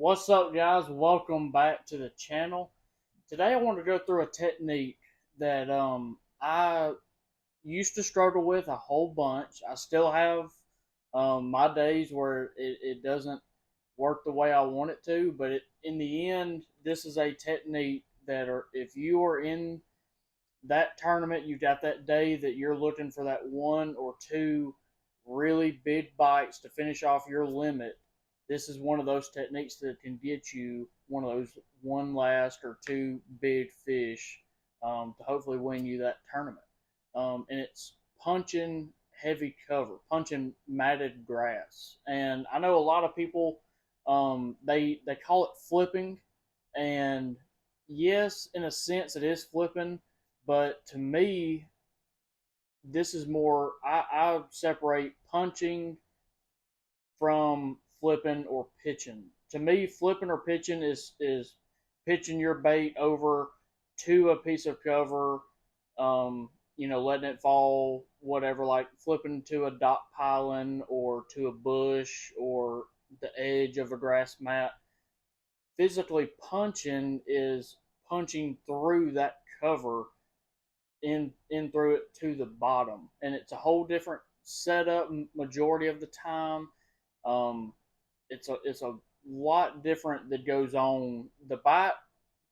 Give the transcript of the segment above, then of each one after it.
What's up, guys? Welcome back to the channel. Today, I want to go through a technique that I used to struggle with a whole bunch. I still have my days where it doesn't work the way I want it to, but in the end, this is a technique if you are in that tournament, you've got that day that you're looking for that one or two really big bites to finish off your limit. This is one of those techniques that can get you one of those one last or two big fish to hopefully win you that tournament. And it's punching heavy cover, punching matted grass. And I know a lot of people they call it flipping, and yes, in a sense, it is flipping, but to me, this is more. I separate punching from flipping or pitching. To me, flipping or pitching is pitching your bait over to a piece of cover, letting it fall, whatever, like flipping to a dock piling or to a bush or the edge of a grass mat. Physically punching is punching through that cover in through it to the bottom, and it's a whole different setup majority of the time. Um, it's a lot different that goes on. The bite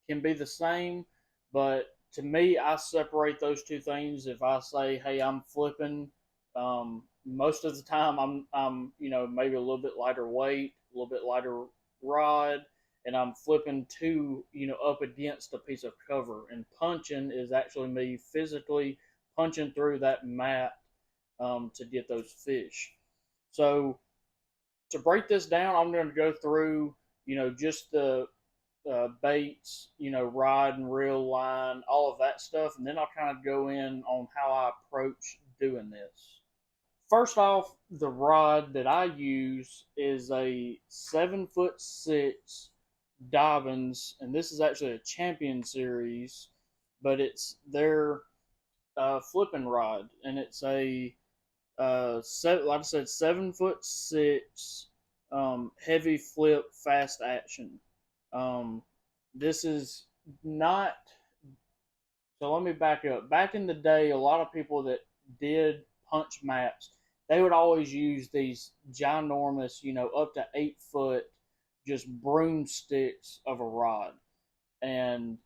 can be the same, but to me, I separate those two things. If I say, "Hey, I'm flipping," most of the time I'm maybe a little bit lighter weight, a little bit lighter rod, and I'm flipping to up against a piece of cover. And punching is actually me physically punching through that mat to get those fish. So to break this down, I'm going to go through just the baits, rod and reel, line, all of that stuff, and then I'll kind of go in on how I approach doing this. First off, the rod that I use is a 7'6" Dobyns, and this is actually a Champion Series, but it's their flipping rod, and it's a like I said, 7'6", heavy flip, fast action. This is not. So let me back up. Back in the day, a lot of people that did punch maps, they would always use these ginormous, up to 8 foot, just broomsticks of a rod. And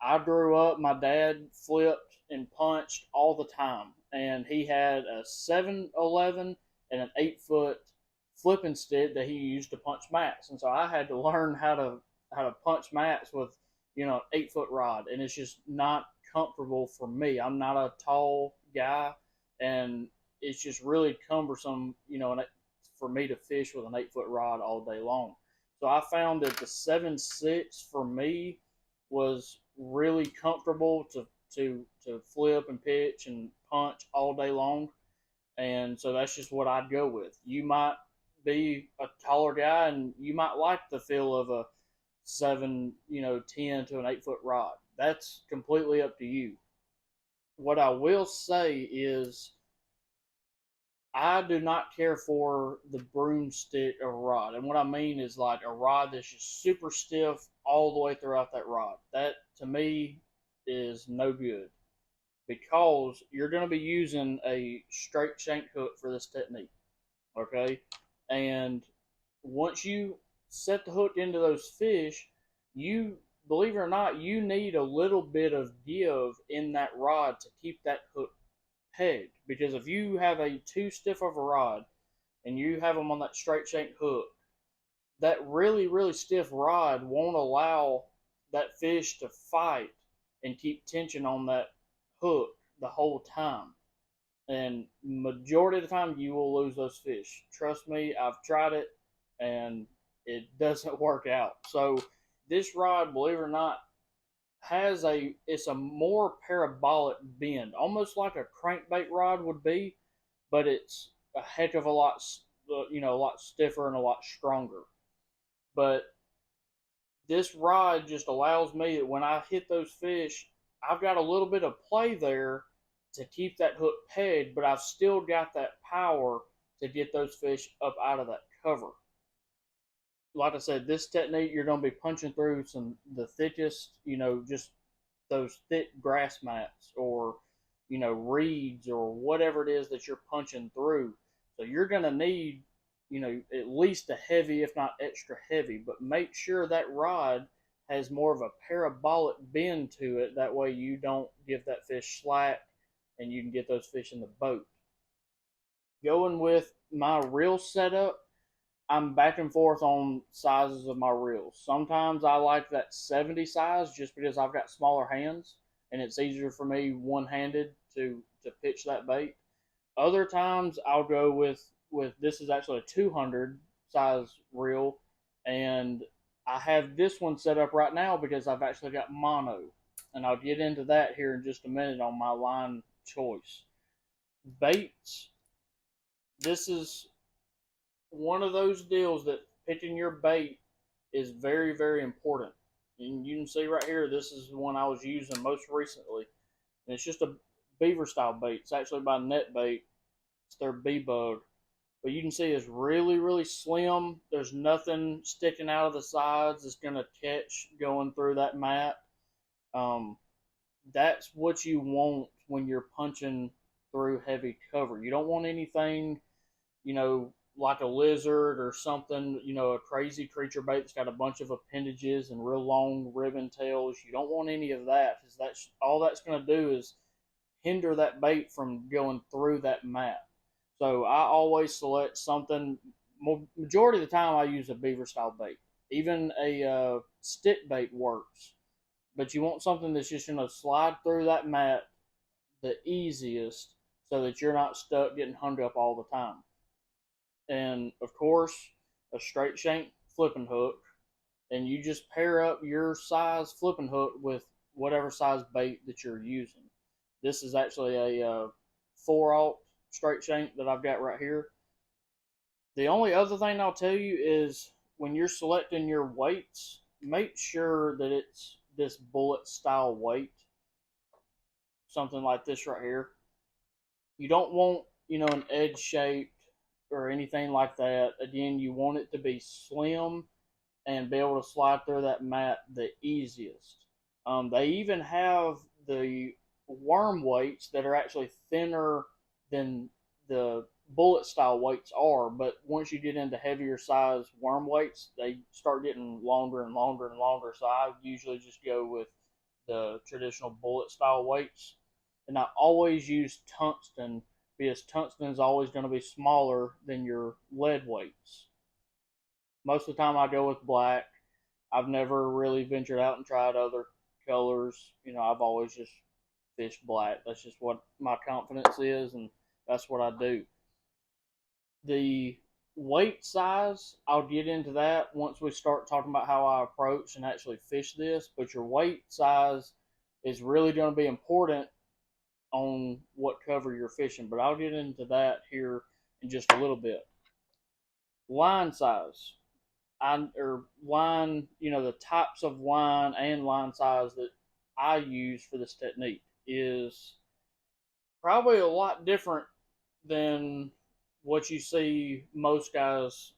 I grew up, my dad flipped and punched all the time. And he had a 7-11 and an 8 foot flipping stick that he used to punch mats. And so I had to learn how to punch mats with, an 8 foot rod. And it's just not comfortable for me. I'm not a tall guy, and it's just really cumbersome, for me to fish with an 8 foot rod all day long. So I found that the 7'6" for me was really comfortable to flip and pitch and punch all day long, and so that's just what I'd go with. You might be a taller guy and you might like the feel of a 7, 10 to an 8 foot rod. That's completely up to you. What I will say is I do not care for the broomstick of rod. And what I mean is like a rod that's just super stiff all the way throughout that rod. That to me is no good because you're going to be using a straight shank hook for this technique. Okay? And once you set the hook into those fish, you believe it or not, you need a little bit of give in that rod to keep that hook pegged. Because if you have a too stiff of a rod and you have them on that straight shank hook, that really, really stiff rod won't allow that fish to fight and keep tension on that hook the whole time. And majority of the time, you will lose those fish. Trust me, I've tried it, and it doesn't work out. So this rod, believe it or not, it's a more parabolic bend, almost like a crankbait rod would be, but it's a heck of a lot, a lot stiffer and a lot stronger. But this rod just allows me that when I hit those fish, I've got a little bit of play there to keep that hook pegged, but I've still got that power to get those fish up out of that cover. like I said, this technique you're going to be punching through the thickest, just those thick grass mats or reeds or whatever it is that you're punching through. So you're going to need at least a heavy, if not extra heavy, but make sure that rod has more of a parabolic bend to it. That way you don't give that fish slack and you can get those fish in the boat. Going with my reel setup, I'm back and forth on sizes of my reels. Sometimes I like that 70 size just because I've got smaller hands and it's easier for me one-handed to pitch that bait. Other times I'll go with this is actually a 200 size reel, and I have this one set up right now because I've actually got mono, and I'll get into that here in just a minute on my line choice. Baits. This is one of those deals that picking your bait is very, very important. And you can see right here, this is the one I was using most recently. And it's just a beaver style bait. It's actually by Net Bait. It's their bee bug. But you can see it's really, really slim. There's nothing sticking out of the sides that's going to catch going through that mat. That's what you want when you're punching through heavy cover. You don't want anything, like a lizard or something, a crazy creature bait that's got a bunch of appendages and real long ribbon tails. You don't want any of that, because that's all that's going to do is hinder that bait from going through that mat. So I always select something. Majority of the time I use a beaver style bait. Even a stick bait works, but you want something that's just going to slide through that mat the easiest, so that you're not stuck getting hung up all the time. And of course, a straight shank flipping hook, and you just pair up your size flipping hook with whatever size bait that you're using. This is actually a 4/0 straight shank that I've got right here. The only other thing I'll tell you is when you're selecting your weights, make sure that it's this bullet style weight, something like this right here. You don't want, an edge shaped or anything like that. Again, you want it to be slim and be able to slide through that mat the easiest. They even have the worm weights that are actually thinner than the bullet style weights are, but once you get into heavier size worm weights, they start getting longer and longer and longer. So I usually just go with the traditional bullet style weights. And I always use tungsten, because tungsten is always going to be smaller than your lead weights. Most of the time I go with black. I've never really ventured out and tried other colors. I've always just fished black. That's just what my confidence is, and that's what I do. The weight size, I'll get into that once we start talking about how I approach and actually fish this, but your weight size is really going to be important on what cover you're fishing, but I'll get into that here in just a little bit. Line size, line, the types of line and line size that I use for this technique is probably a lot different than what you see most guys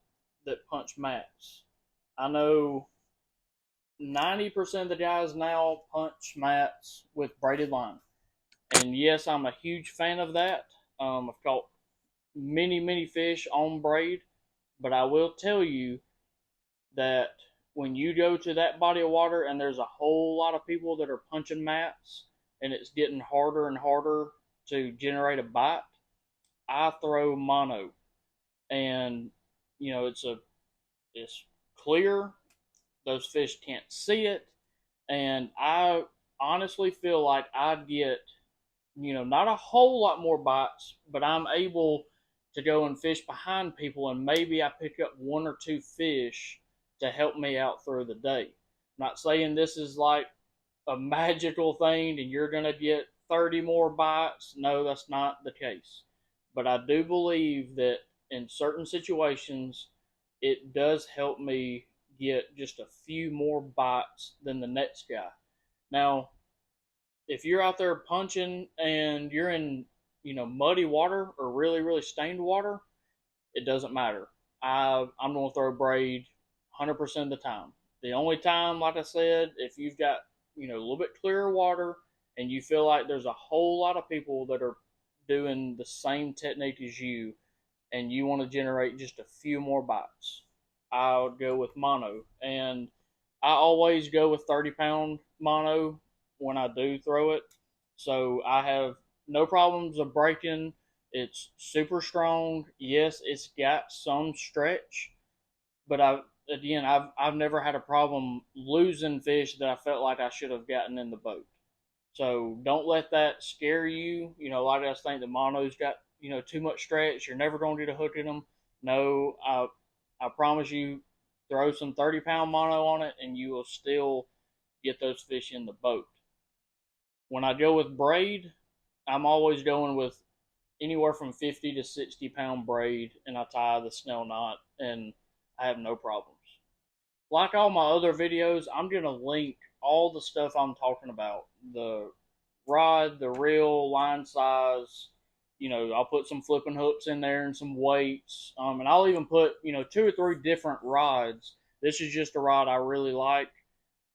that punch mats. I know 90% of the guys now punch mats with braided line. And yes, I'm a huge fan of that. I've caught many, many fish on braid, but I will tell you that when you go to that body of water and there's a whole lot of people that are punching mats and it's getting harder and harder to generate a bite, I throw mono. And, it's clear. Those fish can't see it. And I honestly feel like I'd get, not a whole lot more bites, but I'm able to go and fish behind people, and maybe I pick up one or two fish to help me out through the day. I'm not saying this is like a magical thing and you're going to get 30 more bites. No, that's not the case. But I do believe that in certain situations, it does help me get just a few more bites than the next guy. Now, if you're out there punching and you're in, muddy water or really, really stained water, it doesn't matter. I'm going to throw braid 100% of the time. The only time, like I said, if you've got, a little bit clearer water and you feel like there's a whole lot of people that are doing the same technique as you and you want to generate just a few more bites, I would go with mono. And I always go with 30-pound mono when I do throw it. So I have no problems of breaking. It's super strong. Yes, it's got some stretch, but I've never had a problem losing fish that I felt like I should have gotten in the boat. So don't let that scare you. A lot of guys think the mono's got too much stretch. You're never going to get a hook in them. No, I promise you, throw some 30-pound mono on it, and you will still get those fish in the boat. When I go with braid, I'm always going with anywhere from 50 to 60-pound braid, and I tie the snell knot, and I have no problems. Like all my other videos, I'm going to link all the stuff I'm talking about. The rod, the reel, line size. I'll put some flipping hooks in there and some weights. And I'll even put, 2 or 3 different rods. This is just a rod I really like.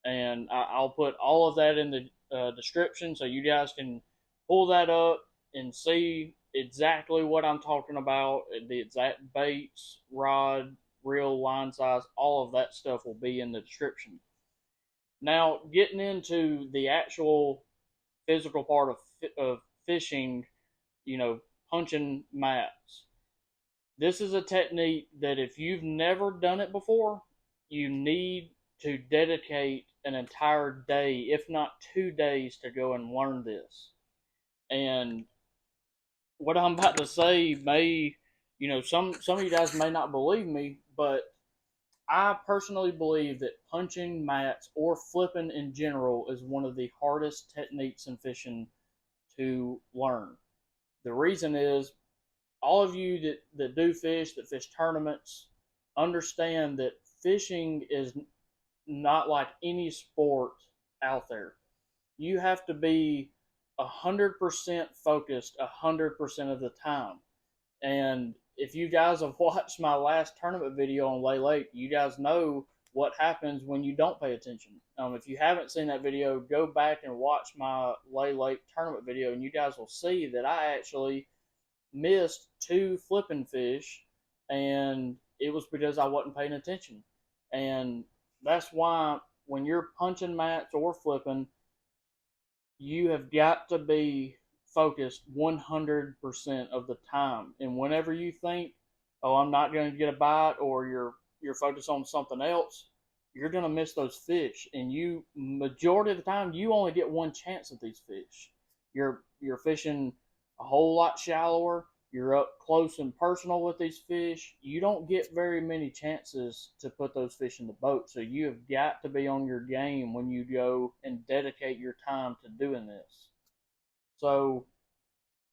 And I'll put all of that in the description so you guys can pull that up and see exactly what I'm talking about. The exact baits, rod, reel, line size, all of that stuff will be in the description. Now, getting into the actual physical part of fishing, punching mats. This is a technique that if you've never done it before, you need to dedicate an entire day, if not 2 days, to go and learn this. And what I'm about to say may, some of you guys may not believe me, but I personally believe that punching mats or flipping in general is one of the hardest techniques in fishing to learn. The reason is all of you that do fish, that fish tournaments, understand that fishing is not like any sport out there. You have to be 100% focused 100% of the time. And if you guys have watched my last tournament video on Lay Lake, you guys know what happens when you don't pay attention. If you haven't seen that video, go back and watch my Lay Lake tournament video, and you guys will see that I actually missed 2 flipping fish, and it was because I wasn't paying attention. And that's why when you're punching mats or flipping, you have got to be focused 100% of the time. And whenever you think, oh, I'm not going to get a bite, or you're focused on something else, you're going to miss those fish. And you, majority of the time, you only get one chance at these fish. You're fishing a whole lot shallower. You're up close and personal with these fish. You don't get very many chances to put those fish in the boat. So you have got to be on your game when you go and dedicate your time to doing this. So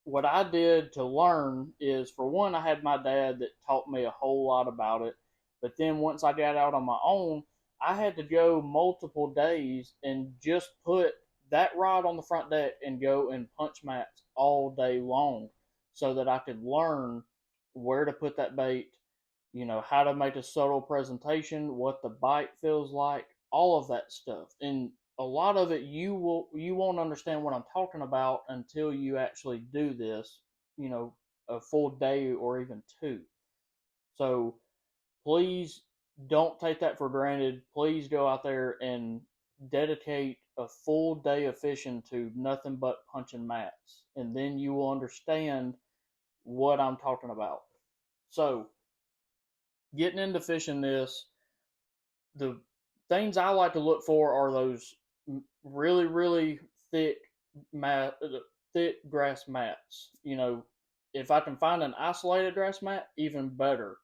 what I did to learn is, for one, I had my dad that taught me a whole lot about it. But then once I got out on my own, I had to go multiple days and just put that rod on the front deck and go and punch mats all day long, so that I could learn where to put that bait, how to make a subtle presentation, what the bite feels like, all of that stuff. And a lot of it you won't understand what I'm talking about until you actually do this, a full day or even 2. So please don't take that for granted. Please go out there and dedicate a full day of fishing to nothing but punching mats, and then you will understand what I'm talking about. So, getting into fishing this, the things I like to look for are those really, really thick grass mats. If I can find an isolated grass mat, even better.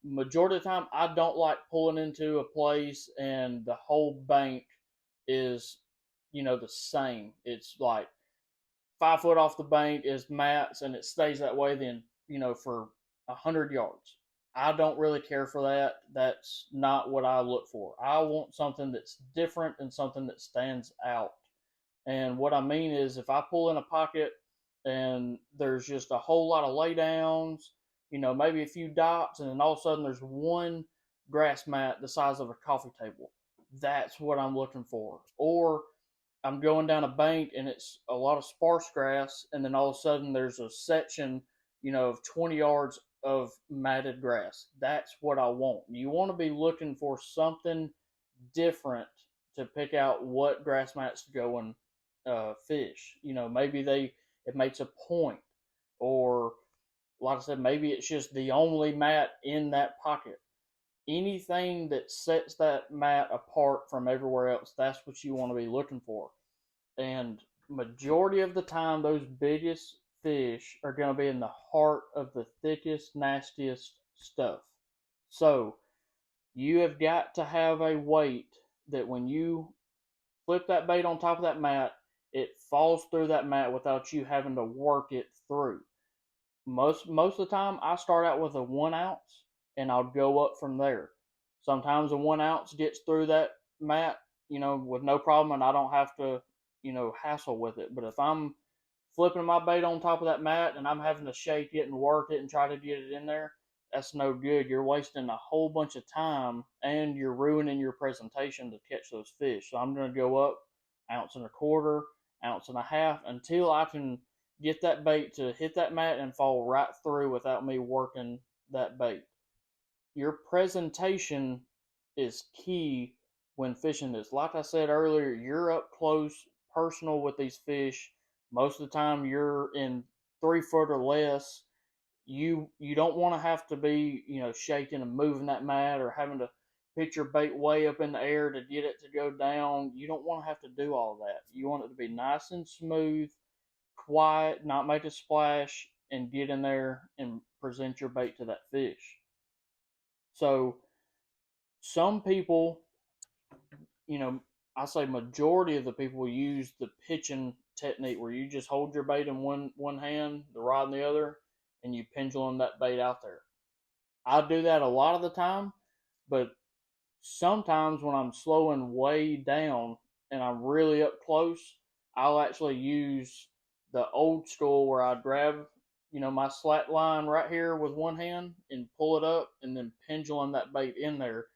Majority of the time, I don't like pulling into a place and the whole bank is, the same. It's like 5 foot off the bank is mats, and it stays that way then, for 100 yards. I don't really care for that. That's not what I look for. I want something that's different and something that stands out. And what I mean is, if I pull in a pocket and there's just a whole lot of laydowns, maybe a few dots, and then all of a sudden there's one grass mat the size of a coffee table. That's what I'm looking for. Or I'm going down a bank and it's a lot of sparse grass, and then all of a sudden there's a section, of 20 yards of matted grass. That's what I want. You want to be looking for something different to pick out what grass mats to go and fish. Maybe it makes a point, or like I said, maybe it's just the only mat in that pocket. Anything that sets that mat apart from everywhere else, that's what you want to be looking for. And majority of the time, those biggest fish are going to be in the heart of the thickest, nastiest stuff. So you have got to have a weight that when you flip that bait on top of that mat, it falls through that mat without you having to work it through. Most of the time, I start out with a 1 ounce and I'll go up from there. Sometimes a 1 ounce gets through that mat, with no problem, and I don't have to, hassle with it. But if I'm flipping my bait on top of that mat and I'm having to shake it and work it and try to get it in there, that's no good. You're wasting a whole bunch of time and you're ruining your presentation to catch those fish. So I'm going to go up 1.25 ounces, 1.5 ounces until I can get that bait to hit that mat and fall right through without me working that bait. Your presentation is key when fishing this. Like I said earlier, you're up close, personal with these fish. Most of the time, you're in 3 foot or less. You don't want to have to be shaking and moving that mat, or having to pitch your bait way up in the air to get it to go down. You don't want to have to do all that. You want it to be nice and smooth, quiet, not make a splash, and get in there and present your bait to that fish. So some people, I say majority of the people use the pitching technique where you just hold your bait in one hand, the rod in the other, and you pendulum that bait out there. I do that a lot of the time, but sometimes when I'm slowing way down and I'm really up close, I'll actually use the old school where I grab, my slack line right here with one hand and pull it up and then pendulum that bait in there.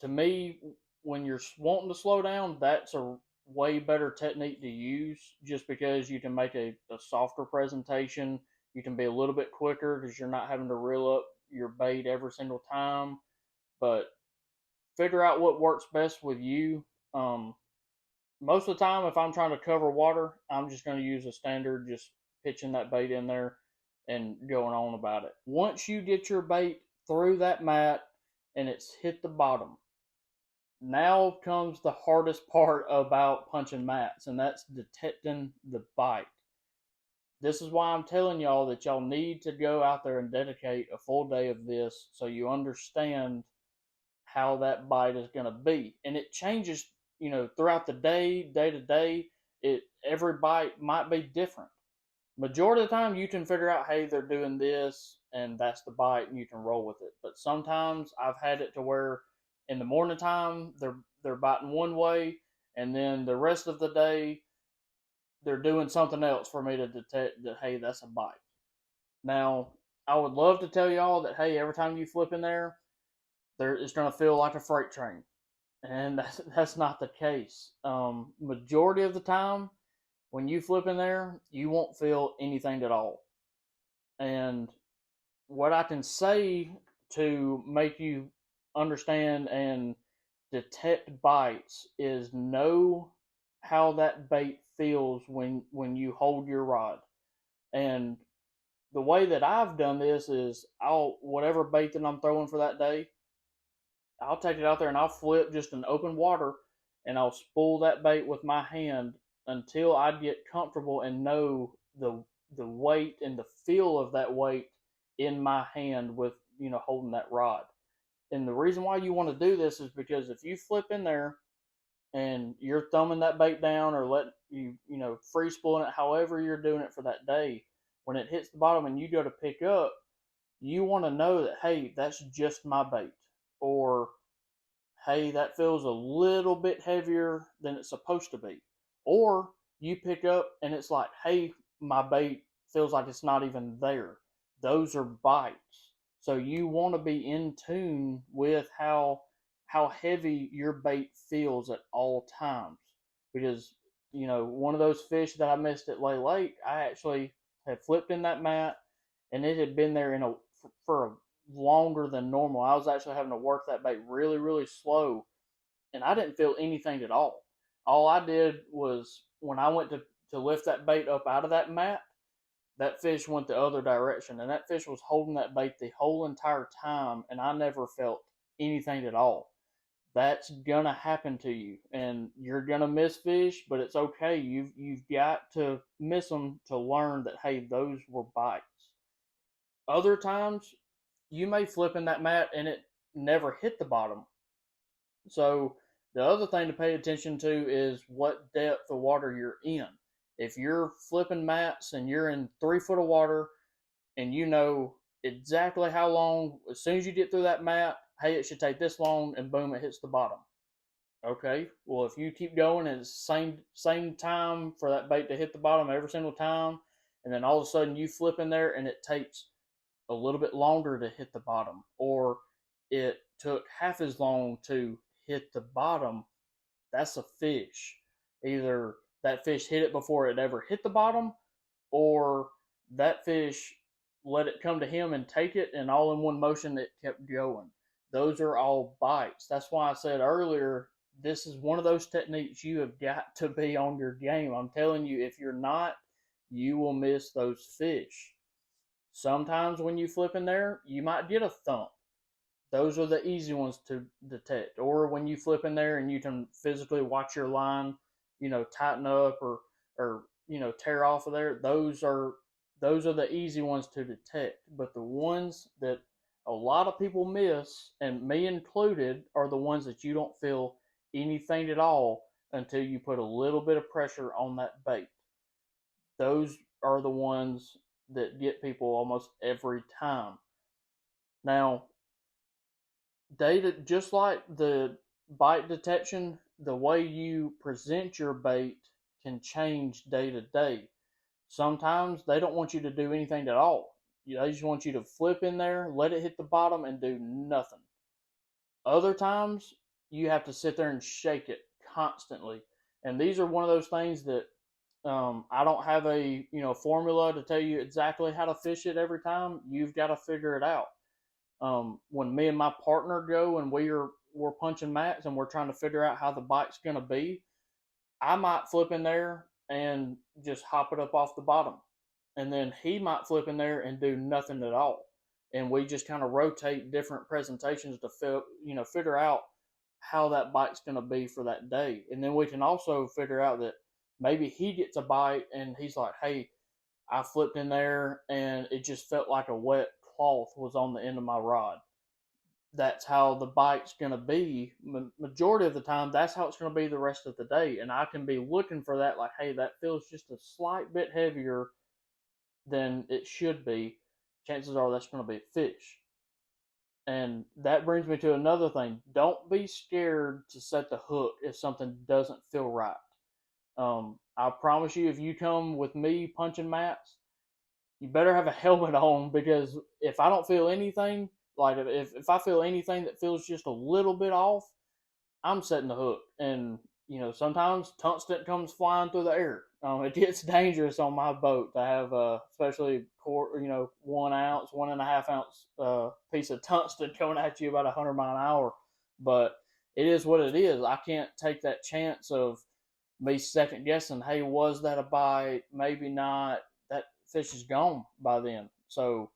To me, when you're wanting to slow down, that's a way better technique to use, just because you can make a softer presentation. You can be a little bit quicker because you're not having to reel up your bait every single time. But figure out what works best with you. Most of the time, if I'm trying to cover water, I'm just going to use a standard, just pitching that bait in there and going on about it. Once you get your bait through that mat and it's hit the bottom, now comes the hardest part about punching mats, and that's detecting the bite. This is why I'm telling y'all that y'all need to go out there and dedicate a full day of this so you understand how that bite is going to be. And it changes, throughout the day to day. Every bite might be different. Majority of the time, you can figure out, hey, they're doing this, and that's the bite, and you can roll with it. But sometimes I've had it to where in the morning time they're biting one way, and then the rest of the day they're doing something else for me to detect that, hey, that's a bite. Now, I would love to tell y'all that, hey, every time you flip in there, it's going to feel like a freight train, and that's not the case. Majority of the time, when you flip in there, you won't feel anything at all. And what I can say to make you understand and detect bites is know how that bait feels when you hold your rod. And the way that I've done this is whatever bait that I'm throwing for that day, I'll take it out there and I'll flip just in open water, and I'll spool that bait with my hand until I get comfortable and know the weight and the feel of that weight in my hand with holding that rod. And the reason why you want to do this is because if you flip in there and you're thumbing that bait down, or let free spooling it, however you're doing it for that day, when it hits the bottom and you go to pick up, you want to know that, hey, that's just my bait, or hey, that feels a little bit heavier than it's supposed to be. Or you pick up and it's like, hey, my bait feels like it's not even there. Those are bites. So you want to be in tune with how heavy your bait feels at all times. Because, one of those fish that I missed at Lay Lake, I actually had flipped in that mat, and it had been there for a longer than normal. I was actually having to work that bait really, really slow, and I didn't feel anything at all. All I did was when I went to lift that bait up out of that mat, that fish went the other direction, and that fish was holding that bait the whole entire time, and I never felt anything at all. That's gonna happen to you, and you're gonna miss fish, but it's okay. You've got to miss them to learn that, hey, those were bites. Other times, you may flip in that mat and it never hit the bottom. So the other thing to pay attention to is what depth of water you're in. If you're flipping mats and you're in 3 foot of water and you know exactly how long, as soon as you get through that mat, hey, it should take this long, and boom, it hits the bottom. Okay, well, if you keep going and it's same time for that bait to hit the bottom every single time, and then all of a sudden you flip in there and it takes a little bit longer to hit the bottom, or it took half as long to hit the bottom, that's a fish. Either that fish hit it before it ever hit the bottom, or that fish let it come to him and take it, and all in one motion it kept going. Those are all bites. That's why I said earlier, this is one of those techniques you have got to be on your game. I'm telling you, if you're not, you will miss those fish. Sometimes when you flip in there, you might get a thump. Those are the easy ones to detect. Or when you flip in there and you can physically watch your line, tighten up or tear off of there. Those are the easy ones to detect. But the ones that a lot of people miss, and me included, are the ones that you don't feel anything at all until you put a little bit of pressure on that bait. Those are the ones that get people almost every time. Now, data, just like the bite detection, the way you present your bait can change day to day. Sometimes they don't want you to do anything at all. They just want you to flip in there, let it hit the bottom, and do nothing. Other times, you have to sit there and shake it constantly. And these are one of those things that I don't have a formula to tell you exactly how to fish it every time. You've got to figure it out. When me and my partner go and we're punching mats and we're trying to figure out how the bite's going to be, I might flip in there and just hop it up off the bottom, and then he might flip in there and do nothing at all, and we just kind of rotate different presentations to figure out how that bite's going to be for that day. And then we can also figure out that maybe he gets a bite and he's like, hey, I flipped in there and it just felt like a wet cloth was on the end of my rod. That's how the bite's going to be. Majority of the time, that's how it's going to be the rest of the day. And I can be looking for that, like, hey, that feels just a slight bit heavier than it should be. Chances are that's going to be a fish. And that brings me to another thing. Don't be scared to set the hook if something doesn't feel right. I promise you, if you come with me punching mats, you better have a helmet on, because if I don't feel anything, like if I feel anything that feels just a little bit off, I'm setting the hook. And sometimes tungsten comes flying through the air. It gets dangerous on my boat to have especially 1 ounce, 1.5 ounce piece of tungsten coming at you about 100 miles an hour. But it is what it is. I can't take that chance of me second guessing. Hey, was that a bite? Maybe not. That fish is gone by then. So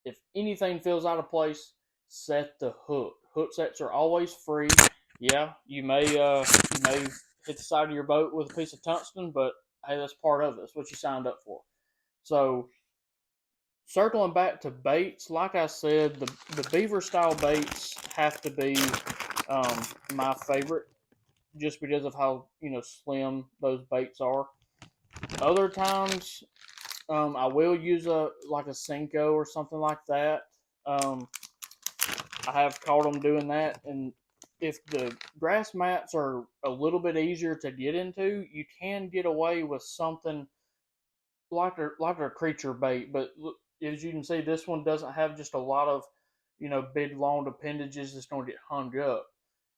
if anything feels out of place, set the hook. Hook sets are always free. Yeah, you may hit the side of your boat with a piece of tungsten, but hey, that's part of it. That's what you signed up for. So circling back to baits, like I said, the beaver style baits have to be my favorite, just because of how slim those baits are. Other times, I will use a Senko or something like that. I have caught them doing that, and if the grass mats are a little bit easier to get into, you can get away with something like a creature bait. But as you can see, this one doesn't have just a lot of, big long appendages that's going to get hung up.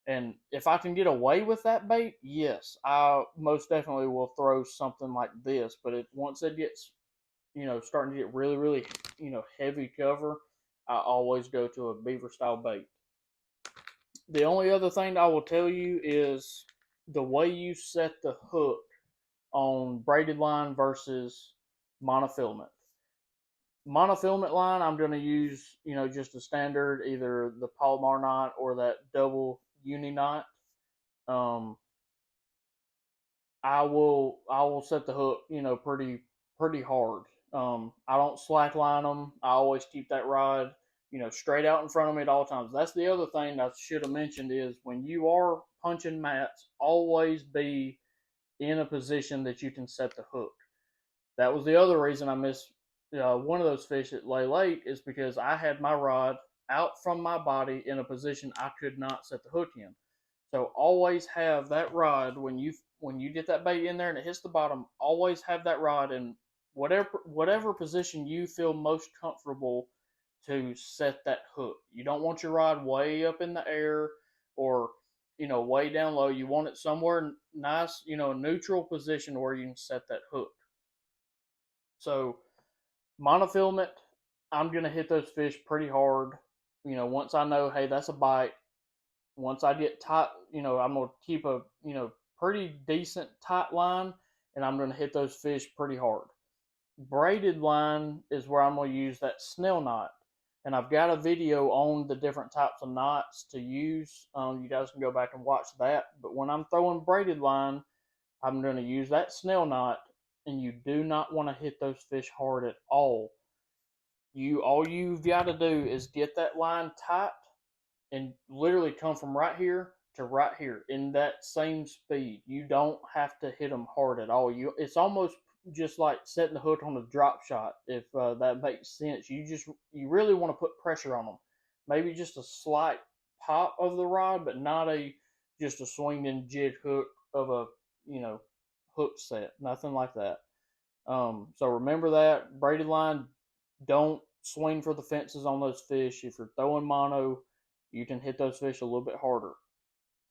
And if I can get away with that bait, yes, I most definitely will throw something like this. But once it gets, starting to get really, really, heavy cover, I always go to a beaver style bait. The only other thing I will tell you is the way you set the hook on braided line versus monofilament. Monofilament line, I'm going to use, just a standard, either the Palomar knot or that double uni knot. Um, I will set the hook, pretty hard. I don't slack line them. I always keep that rod, straight out in front of me at all times. That's the other thing I should have mentioned is when you are punching mats, always be in a position that you can set the hook. That was the other reason I missed one of those fish at lay late is because I had my rod out from my body in a position I could not set the hook in. So always have that rod when you get that bait in there and it hits the bottom. Always have that rod in whatever position you feel most comfortable to set that hook. You don't want your rod way up in the air or way down low. You want it somewhere nice, a neutral position where you can set that hook. So monofilament, I'm gonna hit those fish pretty hard. Once I know, hey, that's a bite. Once I get tight, I'm gonna keep a pretty decent tight line, and I'm gonna hit those fish pretty hard. Braided line is where I'm gonna use that snail knot, and I've got a video on the different types of knots to use. You guys can go back and watch that. But when I'm throwing braided line, I'm gonna use that snail knot, and you do not want to hit those fish hard at all. All you've got to do is get that line tight and literally come from right here to right here in that same speed. You don't have to hit them hard at all. It's almost just like setting the hook on a drop shot. If that makes sense, you really want to put pressure on them. Maybe just a slight pop of the rod, but not just a swinging jig hook of a hook set. Nothing like that. So remember that braided line. Don't swing for the fences on those fish. If you're throwing mono, you can hit those fish a little bit harder.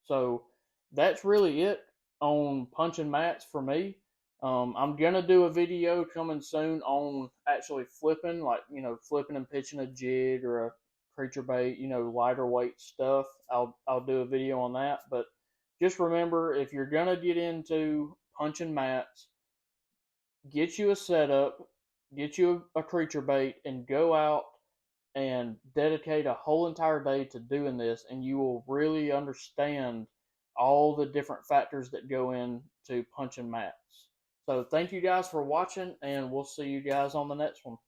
So that's really it on punching mats for me. I'm gonna do a video coming soon on actually flipping, like flipping and pitching a jig or a creature bait, lighter weight stuff. I'll do a video on that. But just remember, if you're gonna get into punching mats, get you a setup, get you a creature bait, and go out and dedicate a whole entire day to doing this, and you will really understand all the different factors that go into punching mats. So thank you guys for watching, and we'll see you guys on the next one.